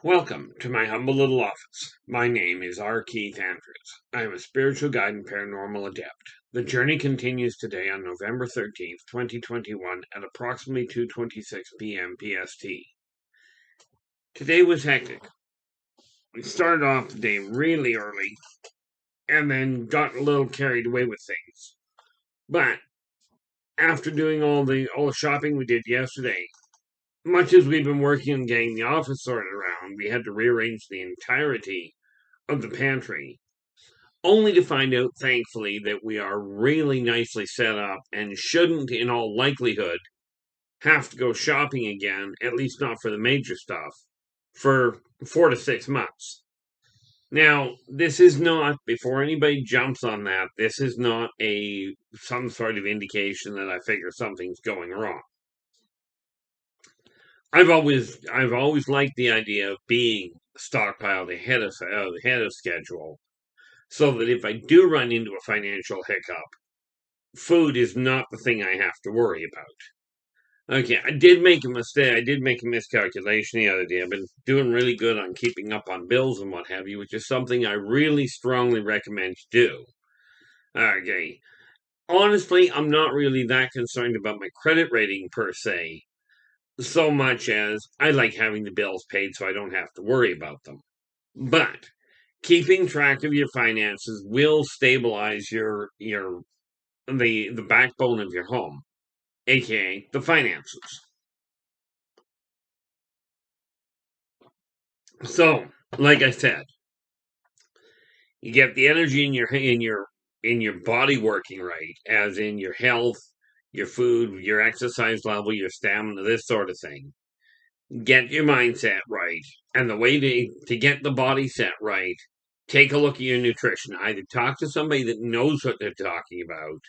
Welcome to my humble little office. My name is R. Keith Andrews. I am a spiritual guide and paranormal adept. The journey continues today on November 13th, 2021 at approximately 2:26 p.m. PST. Today was hectic. We started off the day really early and then got a little carried away with things. But after doing all the shopping we did yesterday, much as we've been working on getting the office sorted around, we had to rearrange the entirety of the pantry, only to find out, thankfully, that we are really nicely set up and shouldn't, in all likelihood, have to go shopping again, at least not for the major stuff, for 4 to 6 months. Now, this is not, before anybody jumps on that, this is not some sort of indication that I figure something's going wrong. I've always liked the idea of being stockpiled ahead of schedule, so that if I do run into a financial hiccup, food is not the thing I have to worry about. Okay, I did make a mistake. I did make a miscalculation the other day. I've been doing really good on keeping up on bills and what have you, which is something I really strongly recommend you do. Okay. Honestly, I'm not really that concerned about my credit rating per se, so much as I like having the bills paid so I don't have to worry about them. But keeping track of your finances will stabilize the backbone of your home, aka the finances. So, like I said, you get the energy in your body working right, as in your health, your food, your exercise level, your stamina, this sort of thing. Get your mindset right, and the way to get the body set right, take a look at your nutrition. Either talk to somebody that knows what they're talking about,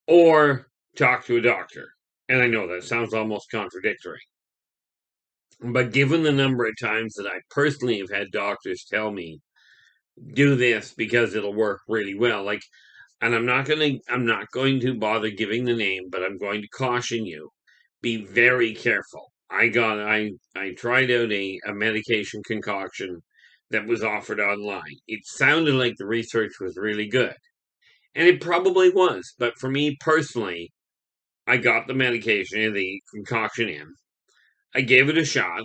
or talk to a doctor. And I know that sounds almost contradictory. But given the number of times that I personally have had doctors tell me, do this because it'll work really well, and I'm not going to bother giving the name, but I'm going to caution you. Be very careful. I tried out a medication concoction that was offered online. It sounded like the research was really good. And it probably was, but for me personally, I got the medication, the concoction in. I gave it a shot,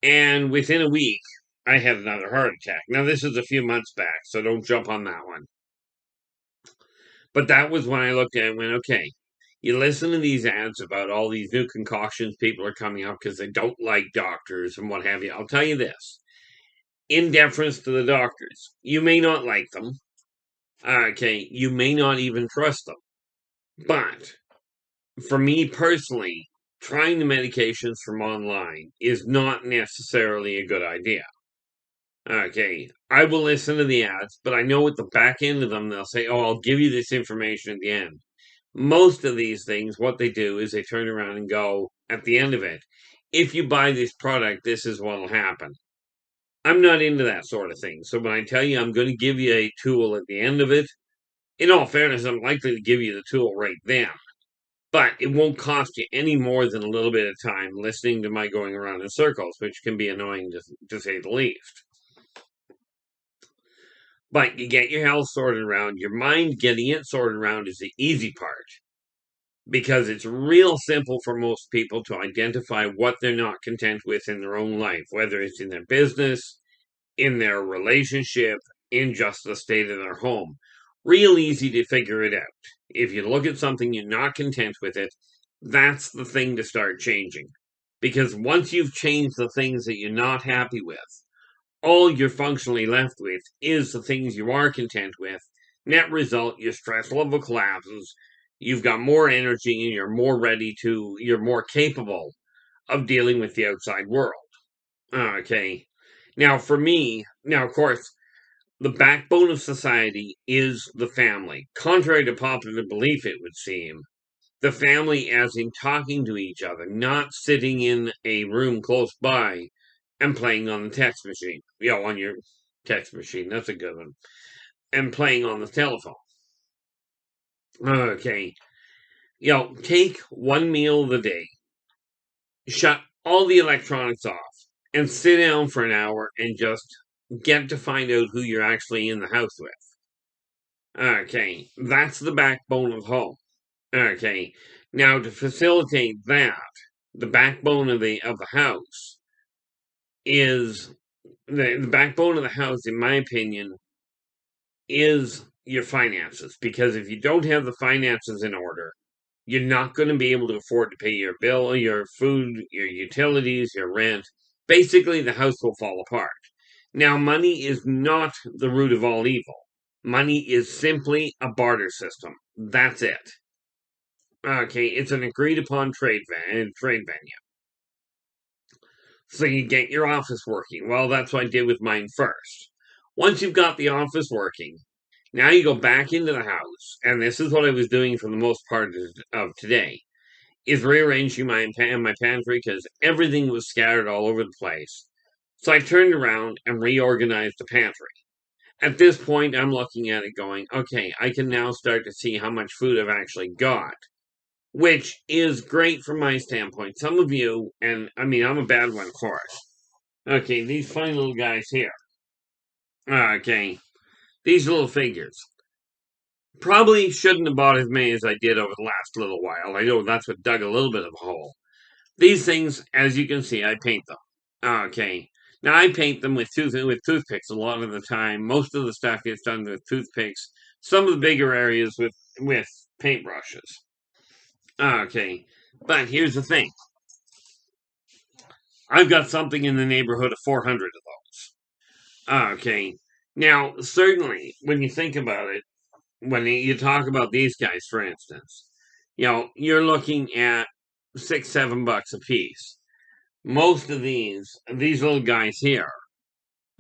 and within a week, I had another heart attack. Now, this is a few months back, so don't jump on that one. But that was when I looked at it and went, okay, you listen to these ads about all these new concoctions people are coming up because they don't like doctors and what have you. I'll tell you this, in deference to the doctors, you may not like them. Okay, you may not even trust them. But for me personally, trying the medications from online is not necessarily a good idea. Okay, I will listen to the ads, but I know at the back end of them, they'll say, oh, I'll give you this information at the end. Most of these things, what they do is they turn around and go at the end of it, if you buy this product, this is what will happen. I'm not into that sort of thing. So when I tell you I'm going to give you a tool at the end of it, in all fairness, I'm likely to give you the tool right then. But it won't cost you any more than a little bit of time listening to my going around in circles, which can be annoying to say the least. But you get your health sorted around. Your mind getting it sorted around is the easy part, because it's real simple for most people to identify what they're not content with in their own life, whether it's in their business, in their relationship, in just the state of their home. Real easy to figure it out. If you look at something you're not content with it, that's the thing to start changing. Because once you've changed the things that you're not happy with, all you're functionally left with is the things you are content with. Net result, your stress level collapses, you've got more energy, and you're more capable of dealing with the outside world. Okay. Now, for me, of course, the backbone of society is the family. Contrary to popular belief, it would seem, the family as in talking to each other, not sitting in a room close by and playing on the text machine. On your text machine, that's a good one. And playing on the telephone. Okay. Take one meal of the day, shut all the electronics off, and sit down for an hour and just get to find out who you're actually in the house with. Okay, that's the backbone of home. Okay, now to facilitate that, the backbone of the house is the backbone of the house, in my opinion, is your finances. Because if you don't have the finances in order, you're not going to be able to afford to pay your bill, your food, your utilities, your rent. Basically, the house will fall apart. Now, money is not the root of all evil. Money is simply a barter system. That's it. Okay, it's an agreed upon trade venue. So you get your office working. Well, that's what I did with mine first. Once you've got the office working, now you go back into the house, and this is what I was doing for the most part of today, is rearranging my pantry because everything was scattered all over the place. So I turned around and reorganized the pantry. At this point, I'm looking at it going, okay, I can now start to see how much food I've actually got, which is great from my standpoint. Some of you, and I mean, I'm a bad one for it. Okay, these fine little guys here. Okay, these little figures. Probably shouldn't have bought as many as I did over the last little while. I know that's what dug a little bit of a hole. These things, as you can see, I paint them. Okay. Now I paint them with toothpicks a lot of the time. Most of the stuff gets done with toothpicks. Some of the bigger areas with paintbrushes. Okay. But here's the thing. I've got something in the neighborhood of 400 of those. Okay. Now, certainly, when you think about it, when you talk about these guys, for instance, you're looking at $6-7 a piece. Most of these little guys here,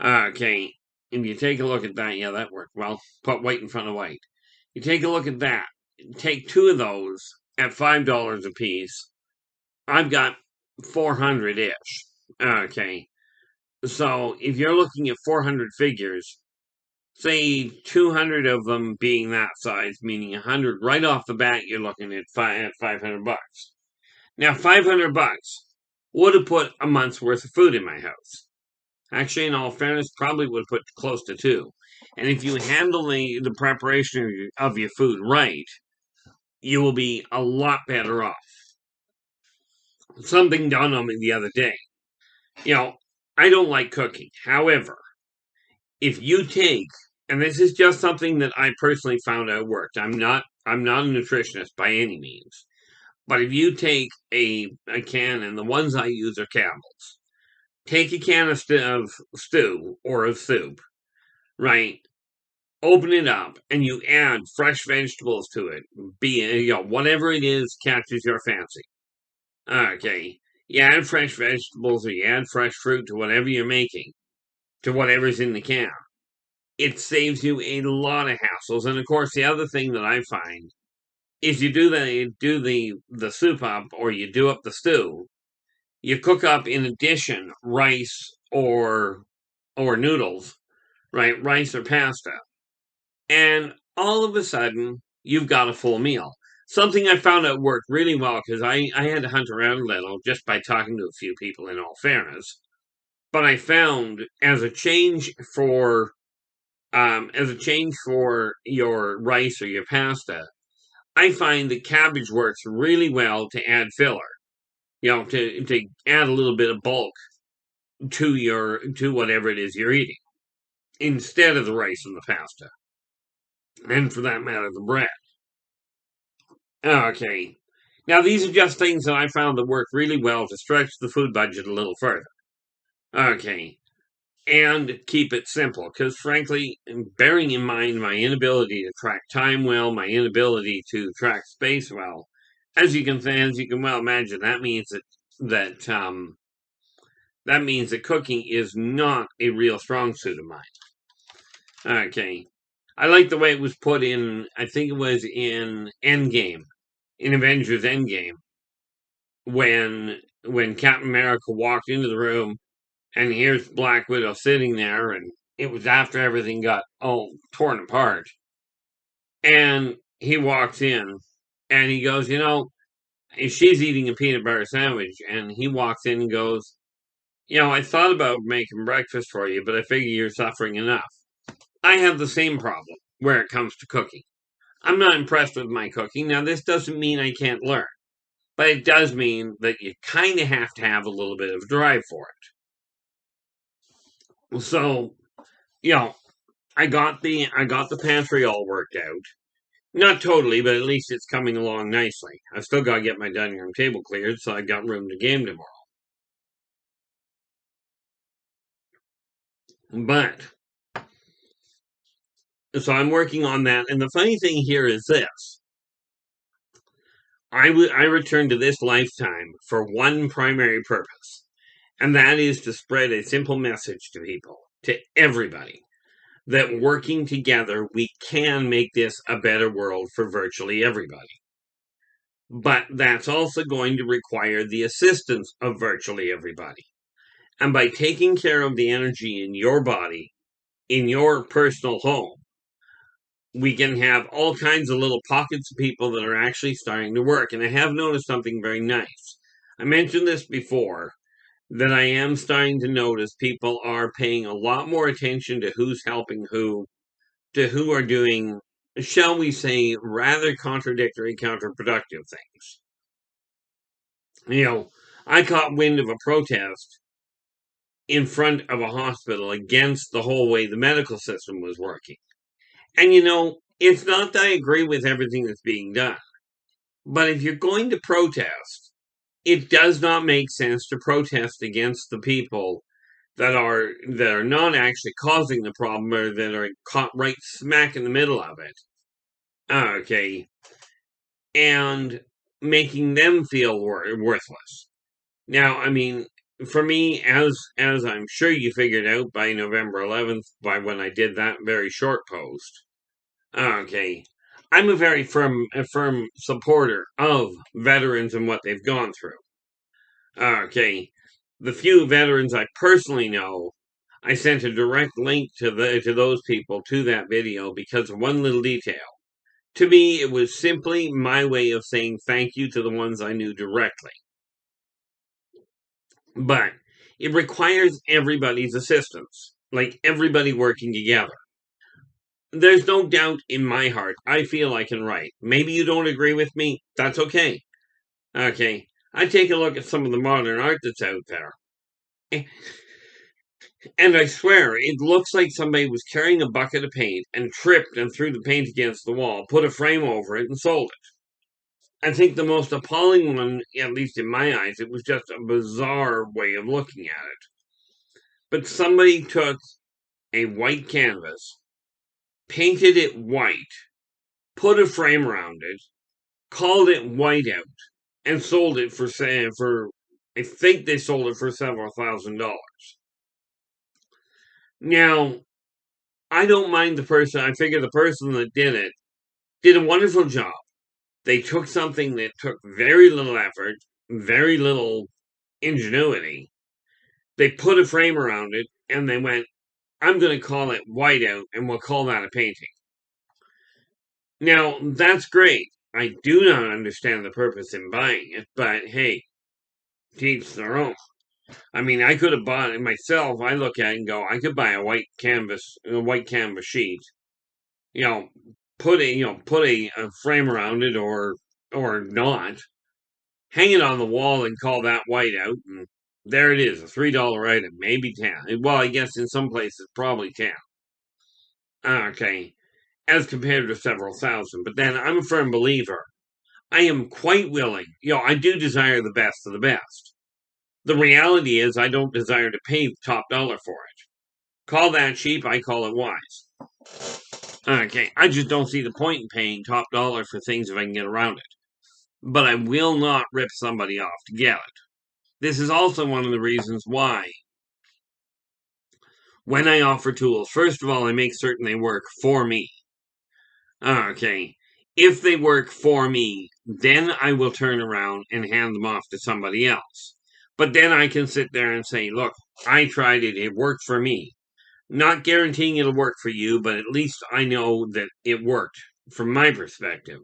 okay, if you take a look at that, yeah, that worked well. Put white in front of white. You take a look at that. Take two of those at $5 a piece. I've got 400-ish. Okay, so if you're looking at 400 figures, say 200 of them being that size, meaning 100 right off the bat, you're looking at 500 bucks. Now, 500 bucks would have put a month's worth of food in my house. Actually, in all fairness, probably would have put close to two. And if you handle the preparation of your food right, you will be a lot better off. Something dawned on me the other day. I don't like cooking. However, if you take, and this is just something that I personally found out worked. I'm not a nutritionist by any means. But if you take a can, and the ones I use are Campbell's, take a can of stew or of soup, right? Open it up, and you add fresh vegetables to it. Whatever it is catches your fancy. Okay, you add fresh vegetables or you add fresh fruit to whatever you're making, to whatever's in the can. It saves you a lot of hassles. And of course, the other thing that I find is you do the soup up or you do up the stew. You cook up in addition rice or noodles, right? Rice or pasta. And all of a sudden, you've got a full meal. Something I found out worked really well because I had to hunt around a little just by talking to a few people in all fairness. But I found as a change for your rice or your pasta, I find that cabbage works really well to add filler. To add a little bit of bulk to whatever it is you're eating instead of the rice and the pasta, and for that matter, the bread. Okay. Now these are just things that I found that work really well to stretch the food budget a little further. Okay. And keep it simple, because frankly, bearing in mind my inability to track time well, my inability to track space well, as you can well imagine, that means that cooking is not a real strong suit of mine. Okay. I like the way it was put in, I think it was in Endgame, in Avengers Endgame, when Captain America walked into the room and here's Black Widow sitting there, and it was after everything got all torn apart. And he walks in and he goes, she's eating a peanut butter sandwich, and he walks in and goes, I thought about making breakfast for you, but I figure you're suffering enough. I have the same problem where it comes to cooking. I'm not impressed with my cooking. Now, this doesn't mean I can't learn, but it does mean that you kind of have to have a little bit of drive for it. So, you know, I got the pantry all worked out. Not totally, but at least it's coming along nicely. I've still got to get my dining room table cleared, so I've got room to game tomorrow. But so I'm working on that, and the funny thing here is this: I returned to this lifetime for one primary purpose, and that is to spread a simple message to people, to everybody, that working together we can make this a better world for virtually everybody. But that's also going to require the assistance of virtually everybody. And by taking care of the energy in your body, in your personal home, we can have all kinds of little pockets of people that are actually starting to work. And I have noticed something very nice. I mentioned this before, that I am starting to notice people are paying a lot more attention to who's helping who, to who are doing, shall we say, rather contradictory, counterproductive things. I caught wind of a protest in front of a hospital against the whole way the medical system was working. And it's not that I agree with everything that's being done, but if you're going to protest, it does not make sense to protest against the people that are not actually causing the problem, or that are caught right smack in the middle of it. Okay, and making them feel worthless. Now, I mean, for me, as I'm sure you figured out by November 11th, by when I did that very short post. Okay, I'm a firm supporter of veterans and what they've gone through. Okay, the few veterans I personally know, I sent a direct link to those people to that video because of one little detail. To me, it was simply my way of saying thank you to the ones I knew directly. But it requires everybody's assistance, like everybody working together. There's no doubt in my heart, I feel I can write. Maybe you don't agree with me, that's okay. Okay, I take a look at some of the modern art that's out there. And I swear, it looks like somebody was carrying a bucket of paint and tripped and threw the paint against the wall, put a frame over it, and sold it. I think the most appalling one, at least in my eyes, it was just a bizarre way of looking at it. But somebody took a white canvas, painted it white, put a frame around it, called it whiteout, and sold it for I think they sold it for several $1,000s. Now, I don't mind the person. I figure the person that did it did a wonderful job. They took something that took very little effort, very little ingenuity. They put a frame around it, and they went, I'm going to call it whiteout, and we'll call that a painting. Now, that's great. I do not understand the purpose in buying it, but hey, to each their own. I mean, I could have bought it myself. I look at it and go, I could buy a white canvas sheet. You know, put a frame around it, or not. Hang it on the wall and call that whiteout, and there it is, a $3 item, maybe 10. Well, I guess in some places probably 10. Okay, as compared to several thousand. But then I'm a firm believer. I am quite willing. I do desire the best of the best. The reality is, I don't desire to pay top dollar for it. Call that cheap, I call it wise. Okay, I just don't see the point in paying top dollar for things if I can get around it. But I will not rip somebody off to get it. This is also one of the reasons why, when I offer tools, first of all, I make certain they work for me. Okay, if they work for me, then I will turn around and hand them off to somebody else. But then I can sit there and say, look, I tried it, it worked for me. Not guaranteeing it'll work for you, but at least I know that it worked from my perspective.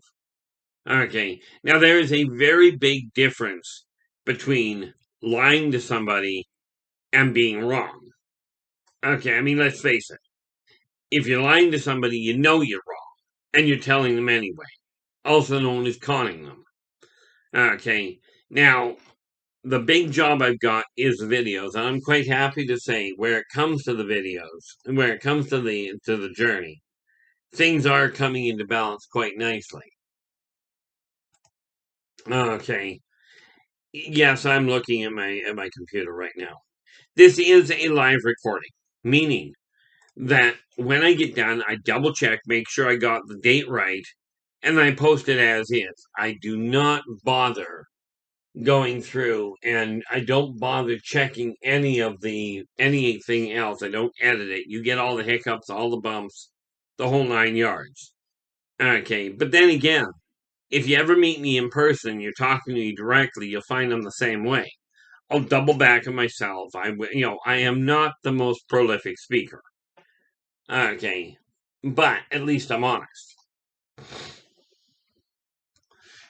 Okay, now there is a very big difference between lying to somebody and being wrong. Okay, I mean, let's face it. If you're lying to somebody, you know you're wrong, and you're telling them anyway, also known as conning them. Okay, now, the big job I've got is videos. And I'm quite happy to say, where it comes to the videos, where it comes to the journey, things are coming into balance quite nicely. Okay. Yes, I'm looking at my computer right now. This is a live recording, meaning that when I get done, I double check, make sure I got the date right, and I post it as is. I do not bother going through, and I don't bother checking anything else. I don't edit it. You get all the hiccups, all the bumps, the whole 9 yards. Okay, but then again, if you ever meet me in person, you're talking to me directly, you'll find I'm the same way. I'll double back on myself. I am not the most prolific speaker. Okay, but at least I'm honest.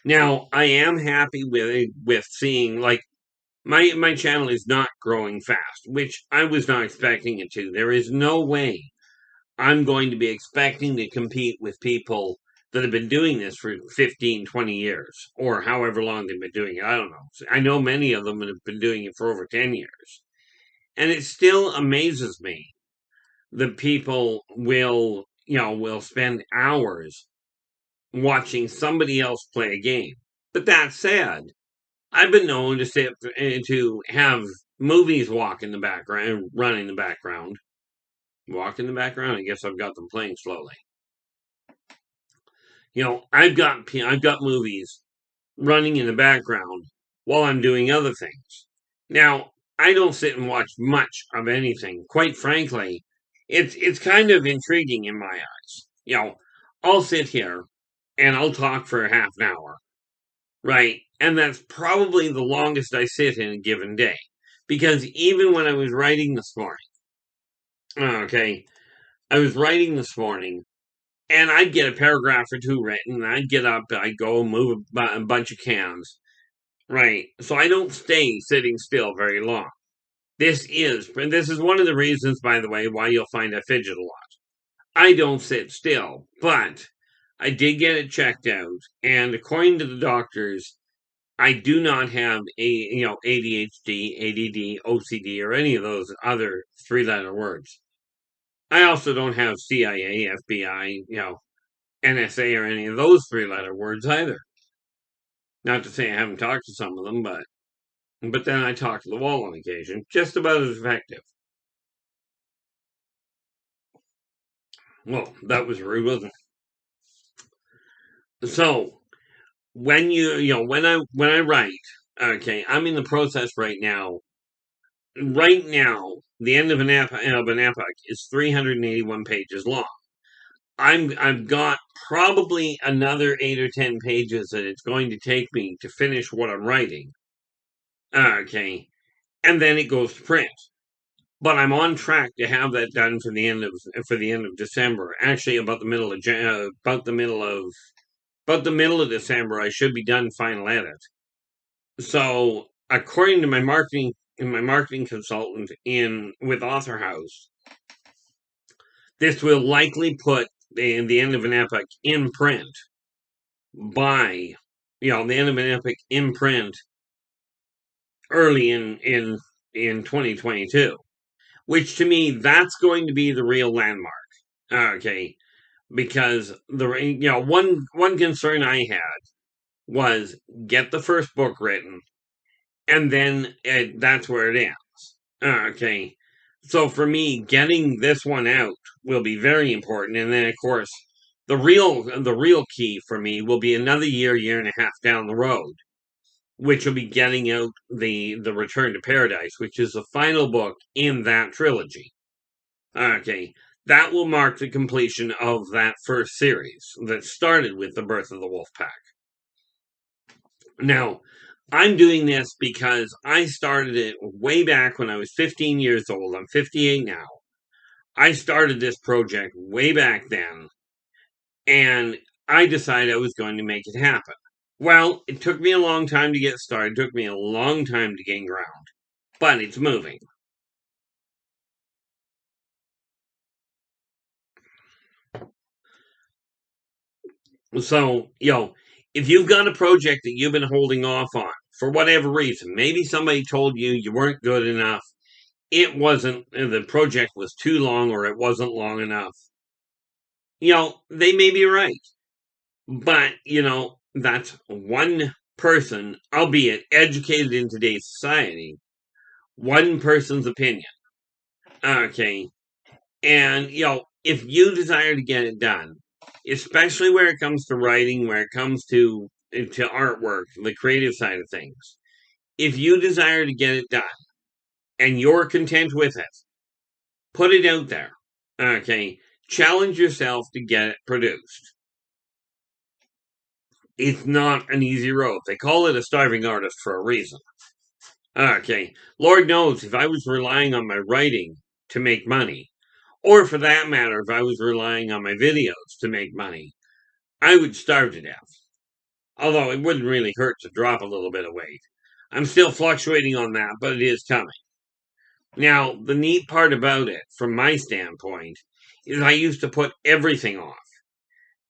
Now, I am happy with seeing, like, my channel is not growing fast, which I was not expecting it to. There is no way I'm going to be expecting to compete with people that have been doing this for 15, 20 years, or however long they've been doing it. I don't know. I know many of them have been doing it for over 10 years. And it still amazes me that people will spend hours watching somebody else play a game. But that said, I've been known to to have movies walk in the background, run in the background. Walk in the background? I guess I've got them playing slowly. I've got movies running in the background while I'm doing other things. Now, I don't sit and watch much of anything. Quite frankly, it's kind of intriguing in my eyes. I'll sit here and I'll talk for half an hour, right? And that's probably the longest I sit in a given day. Because even when I was writing this morning, okay, I was writing this morning, and I'd get a paragraph or two written, and I'd get up, I'd go move a bunch of cans, right? So I don't stay sitting still very long. This is one of the reasons, by the way, why you'll find I fidget a lot. I don't sit still, but I did get it checked out, and according to the doctors, I do not have ADHD, ADD, OCD, or any of those other three-letter words. I also don't have CIA, FBI, NSA, or any of those three-letter words either. Not to say I haven't talked to some of them, but then I talk to the wall on occasion, just about as effective. Well, that was rude, wasn't it? So when when I write, okay, I'm in the process right now. Right now, the end of an epoch is 381 pages long. I've got probably another 8 or 10 pages that it's going to take me to finish what I'm writing. Okay, and then it goes to print. But I'm on track to have that done for the end of December. Actually, about the middle of December, I should be done final edit. So, according to my marketing consultant in with Author House, this will likely put the end of an epoch in print by the end of an epoch in print early in 2022, which to me that's going to be the real landmark. Okay, because one concern I had was get the first book written, and then that's where it ends. Okay, so for me, getting this one out will be very important, and then of course the real key for me will be another year and a half down the road, which will be getting out the Return to Paradise, which is the final book in that trilogy. Okay, that will mark the completion of that first series that started with the birth of the wolf pack. Now, I'm doing this because I started it way back when I was 15 years old. I'm 58 now. I started this project way back then, and I decided I was going to make it happen. Well, it took me a long time to get started. It took me a long time to gain ground, but it's moving. So, if you've got a project that you've been holding off on for whatever reason, maybe somebody told you you weren't good enough, the project was too long or it wasn't long enough, they may be right. But, that's one person, albeit educated in today's society, one person's opinion. Okay. And, if you desire to get it done, especially where it comes to writing, where it comes to artwork, the creative side of things, if you desire to get it done and you're content with it, put it out there. Okay. Challenge yourself to get it produced. It's not an easy road. They call it a starving artist for a reason. Okay. Lord knows if I was relying on my writing to make money, or for that matter, if I was relying on my videos to make money, I would starve to death. Although it wouldn't really hurt to drop a little bit of weight. I'm still fluctuating on that, but it is coming. Now, the neat part about it, from my standpoint, is I used to put everything off.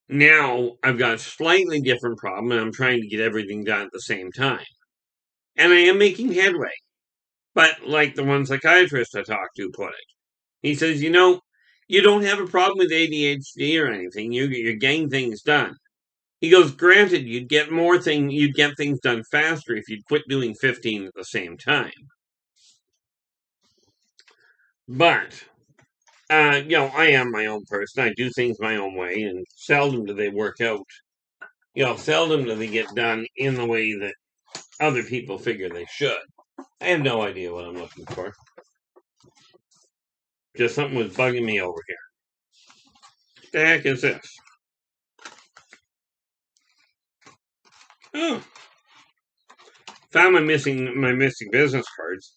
Now, I've got a slightly different problem, and I'm trying to get everything done at the same time. And I am making headway. But like the one psychiatrist I talked to put it, he says, you don't have a problem with ADHD or anything. You're getting things done. He goes, granted, you'd get things done faster if you'd quit doing 15 at the same time. But, I am my own person. I do things my own way, and seldom do they work out. Seldom do they get done in the way that other people figure they should. I have no idea what I'm looking for. Just something was bugging me over here. What the heck is this? Oh. Found my missing business cards.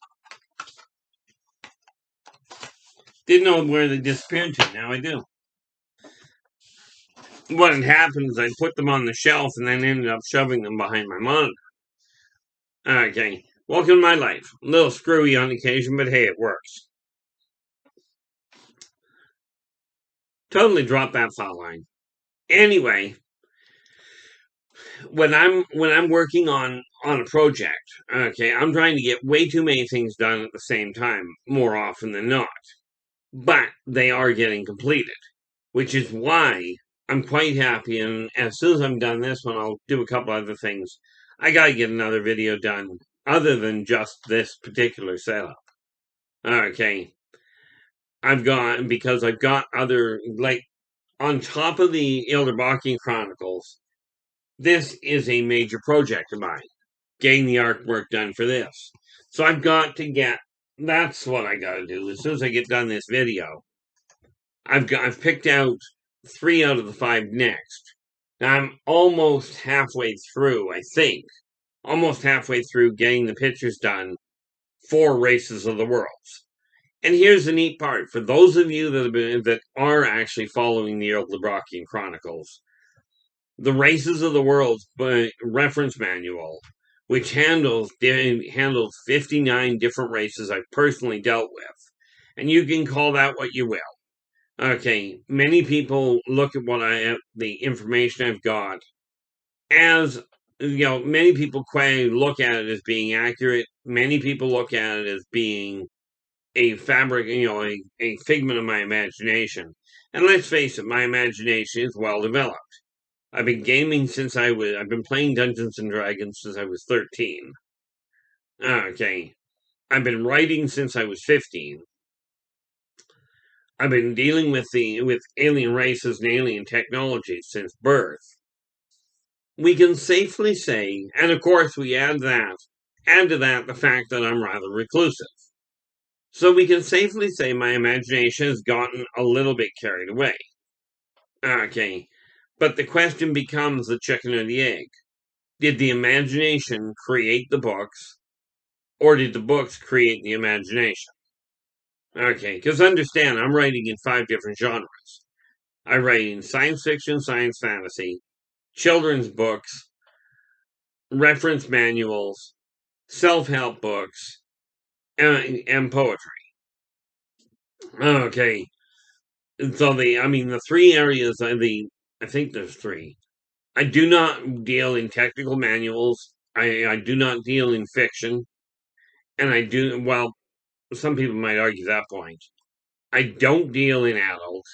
Didn't know where they disappeared to. Now I do. What had happened is I put them on the shelf and then ended up shoving them behind my monitor. Okay. Welcome to my life. A little screwy on occasion, but hey, it works. Totally dropped that thought line. Anyway, when I'm working on a project, okay, I'm trying to get way too many things done at the same time, more often than not. But they are getting completed, which is why I'm quite happy. And as soon as I'm done this one, I'll do a couple other things. I gotta get another video done other than just this particular setup. Okay. Because I've got other, like, on top of the Yldrbac Chronicles, this is a major project of mine, getting the artwork done for this. So that's what I gotta do. As soon as I get done this video, I've picked out 3 out of the 5 next. Now I'm almost halfway through, I think. Almost halfway through getting the pictures done for Races of the Worlds. And here's the neat part. For those of you that are actually following the Yldrbac Chronicles, the Races of the Worlds reference manual, which handles 59 different races I've personally dealt with. And you can call that what you will. Okay, many people look at the information I've got as, many people look at it as being accurate. Many people look at it as being a fabric, a figment of my imagination. And let's face it, my imagination is well developed. I've been gaming I've been playing Dungeons and Dragons since I was 13. Okay. I've been writing since I was 15. I've been dealing with alien races and alien technologies since birth. We can safely say, and of course we add to that the fact that I'm rather reclusive. So we can safely say my imagination has gotten a little bit carried away. Okay. But the question becomes the chicken or the egg. Did the imagination create the books, or did the books create the imagination? Okay, because understand, I'm writing in 5 different genres. I write in science fiction, science fantasy, children's books, reference manuals, self-help books, and poetry. Okay, so the 3 areas, I think there's 3. I do not deal in technical manuals. I do not deal in fiction. And I do, well, some people might argue that point. I don't deal in adult.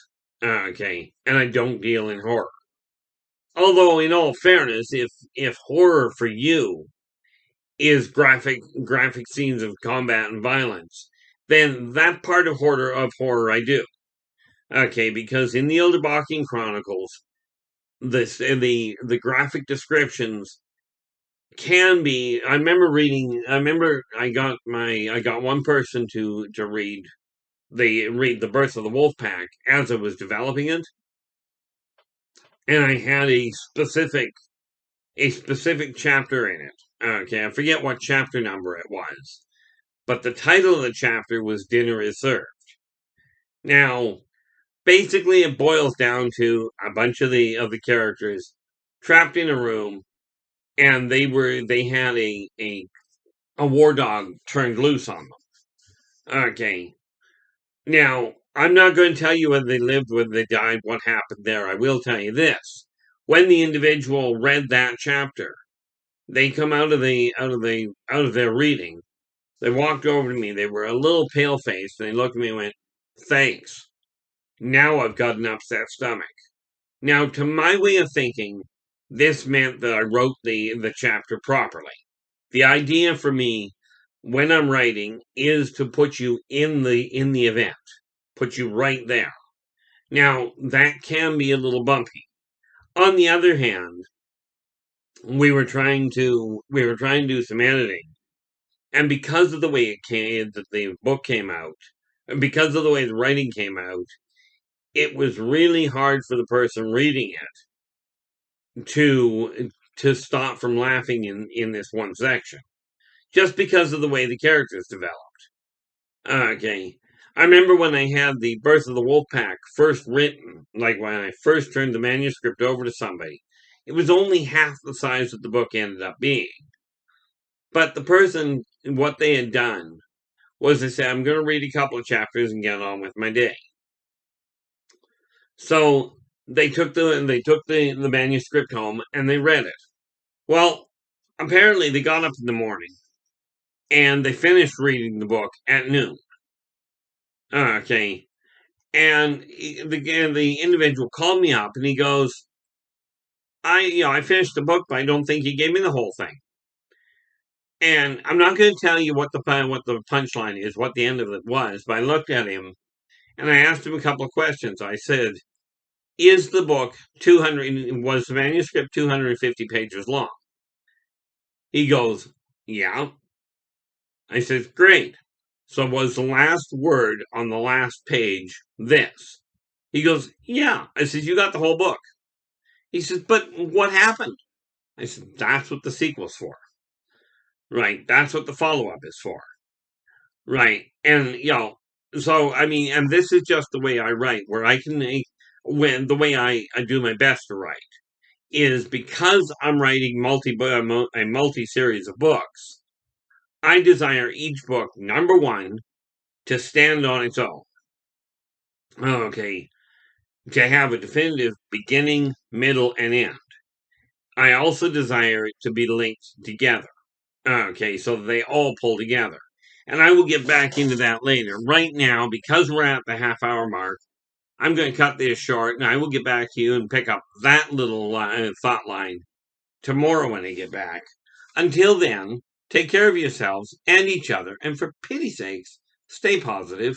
Okay. And I don't deal in horror. Although, in all fairness, if horror for you is graphic scenes of combat and violence, then that part of horror I do. Okay, because in the Yldrbac Chronicles, the graphic descriptions can be. I remember reading. I remember I got one person to read the Birth of the Wolf Pack as I was developing it, and I had a specific chapter in it. Okay, I forget what chapter number it was, but the title of the chapter was "Dinner is Served." Now, basically, it boils down to a bunch of the characters trapped in a room, and they had a war dog turned loose on them. Okay, now I'm not going to tell you whether they lived, whether they died, what happened there. I will tell you this: when the individual read that chapter, they come out of their reading. They walked over to me. They were a little pale faced. And they looked at me and went, "Thanks. Now I've got an upset stomach." Now, to my way of thinking, this meant that I wrote the chapter properly. The idea for me when I'm writing is to put you in the event, put you right there. Now, that can be a little bumpy. On the other hand, we were trying to do some editing, and because of the way that the book came out, and because of the way the writing came out, it was really hard for the person reading it to stop from laughing in this one section, just because of the way the characters developed. Okay. I remember when I had the Birth of the Wolf Pack first written, like when I first turned the manuscript over to somebody, it was only half the size that the book ended up being. But the person, what they had done was they said, "I'm going to read a couple of chapters and get on with my day." So they took the manuscript home and they read it. Well, apparently they got up in the morning and they finished reading the book at noon. Okay. And the individual called me up and he goes, I finished the book, but I don't think he gave me the whole thing. And I'm not going to tell you what the punchline is, what the end of it was, but I looked at him and I asked him a couple of questions. I said, "Is the book 200? Was the manuscript 250 pages long?" He goes, "Yeah." I said, "Great. So was the last word on the last page this?" He goes, "Yeah." I said, "You got the whole book." He says, "But what happened?" I said, "That's what the sequel's for. Right? That's what the follow-up is for. Right?" And, so, I mean, and this is just the way I write, where I can when the way I do my best to write is because I'm writing a multi-series of books, I desire each book, number one, to stand on its own. Okay. To have a definitive beginning, middle, and end. I also desire it to be linked together. Okay, so they all pull together. And I will get back into that later. Right now, because we're at the half-hour mark, I'm going to cut this short, and I will get back to you and pick up that little thought line tomorrow when I get back. Until then, take care of yourselves and each other, and for pity's sakes, stay positive.